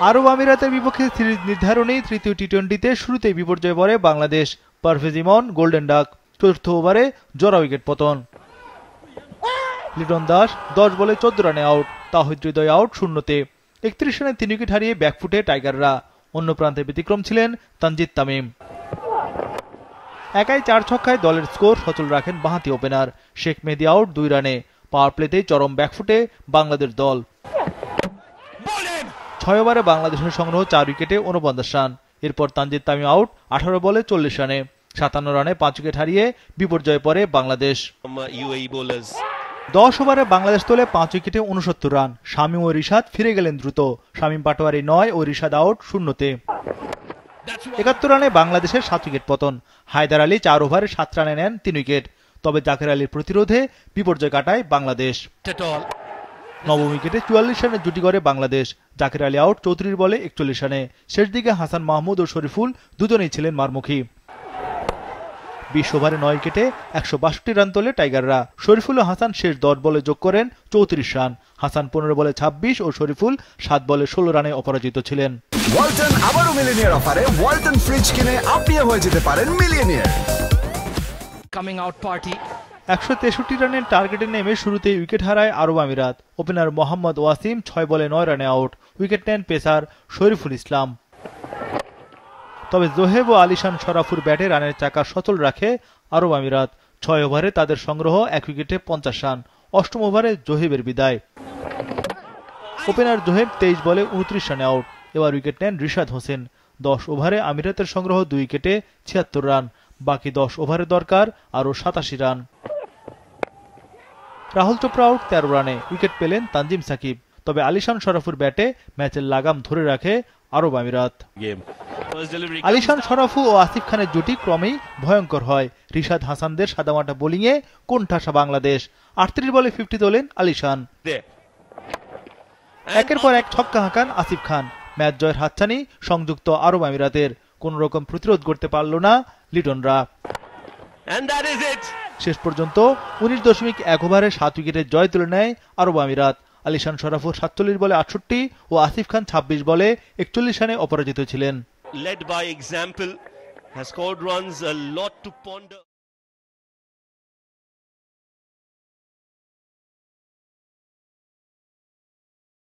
আরব আমিরাতের বিপক্ষে সিরিজ নির্ধারণী তৃতীয় টি-20তে শুরুতেই বিপর্যয়ে পড়ে বাংলাদেশ। পারভেজ ইমন গোল্ডেন ডাক, চতুর্থ ওভারে জোড়া উইকেট পতন। লিটন দাস 10 বলে 14 রানে আউট, তাহিদ হৃদয় আউট শূন্যতে। 31 রানে 3 উইকেট হারিয়ে ব্যাকফুটে টাইগাররা। অন্য প্রান্তে ব্যতিক্রম ছিলেন তানজিদ তামিম। একাই 4 ছক্কায় দলের স্কোর সচল রাখেন বাঁহাতি ওপেনার শেখ মেহেদী আউট 2 রানে। পাওয়ার প্লেতেই চরম ব্যাকফুটে বাংলাদেশ দল। 6 ওভারে বাংলাদেশের সংগ্রহ 4 উইকেটে 49 রান। এরপর তানজিদ তামিম আউট 18 বলে 40 রানে। 57 রানে 5 উইকেট হারিয়ে বিপর্যয়ে পড়ে বাংলাদেশ। 10 ওভারে বাংলাদেশ তোলে 5 উইকেটে 69 রান। শামীম ও রিশাদ ফিরে গেলেন দ্রুত। শামীম পাটোয়ারি 9 ও রিশাদ আউট শূন্যতে। 71 রানে বাংলাদেশের 7 উইকেট পতন। হায়দার আলী 4 ওভারে 7 রানে নেন 3 উইকেট। তবে জাকের আলীর প্রতিরোধে বিপর্যয় কাটায় বাংলাদেশ। নবম উইকেটে 44 রানে জুটি করে বাংলাদেশ। জাকের আলী আউট 34 বলে 41 রানে। শেষ দিকে হাসান মাহমুদ ও শরীফুল দুজনেই ছিলেন মারমুখী। 20 ওভারে 9 উইকেটে 162 রান তোলে টাইগাররা। শরীফুল ও হাসান শেষ 10 বলে যোগ করেন 34 রান। হাসান 15 বলে 26 ও শরীফুল 7 বলে 16 রানে অপরাজিত ছিলেন। ওয়ালটন আবারো মিলিয়নিয়ার অফারে ওয়ালটন ফ্রিজ কিনে আপনিও হয়ে যেতে পারেন মিলিয়নিয়ার। Coming out party. 163 রানের টার্গেটে নেমে শুরুতেই উইকেট হারায় আরব আমিরাত। ওপেনার মোহাম্মদ ওয়াসিম 6 বলে 9 রানে আউট। উইকেট নেন পেসার শরীফুল ইসলাম। তবে জোহেব ও আলিশান শরাফুর ব্যাটে রানের চাকা সচল রাখে আরব আমিরাত। 6 ওভারে তাদের সংগ্রহ 1 উইকেটে 50 রান। 8ম ওভারে জোহেবের বিদায়। ওপেনার জোহেব 23 বলে 29 রানে আউট। এবার উইকেট নেন রিশাদ হোসেন। 10 ওভারে আমিরাতের সংগ্রহ 2 উইকেটে 76 রান। বাকি 10 ওভারে দরকার আরও 87 রান। রাহুল চোপড়া আউট 13 রানে। উইকেট পেলেন তানজিম সাকিব। তবে আলিশান শরাফুর ব্যাটে ম্যাচের লাগাম ধরে রাখে আরব আমিরাত। আলিশান শরাফু ও আসিফ খানের জুটি ক্রমেই ভয়ঙ্কর হয়। রিশাদ হাসানদের সাদামাটা বোলিংয়ে কোণঠাসা বাংলাদেশ। 38 বলে 50 তোলেন আলিশান। একের পর এক ছক্কা হাঁকান আসিফ খান। ম্যাচ জয়ের হাতছানি সংযুক্ত আরব আমিরাতের। কোন রকম প্রতিরোধ করতে পারল না লিটনরা। শেষ পর্যন্ত 19.1 ওভারে 7 উইকেটের জয় তুলে নেয় আরব আমিরাত। আলিশান শরাফু 47 বলে 68 ও আসিফ খান 26 বলে 41 রানে অপরাজিত ছিলেন।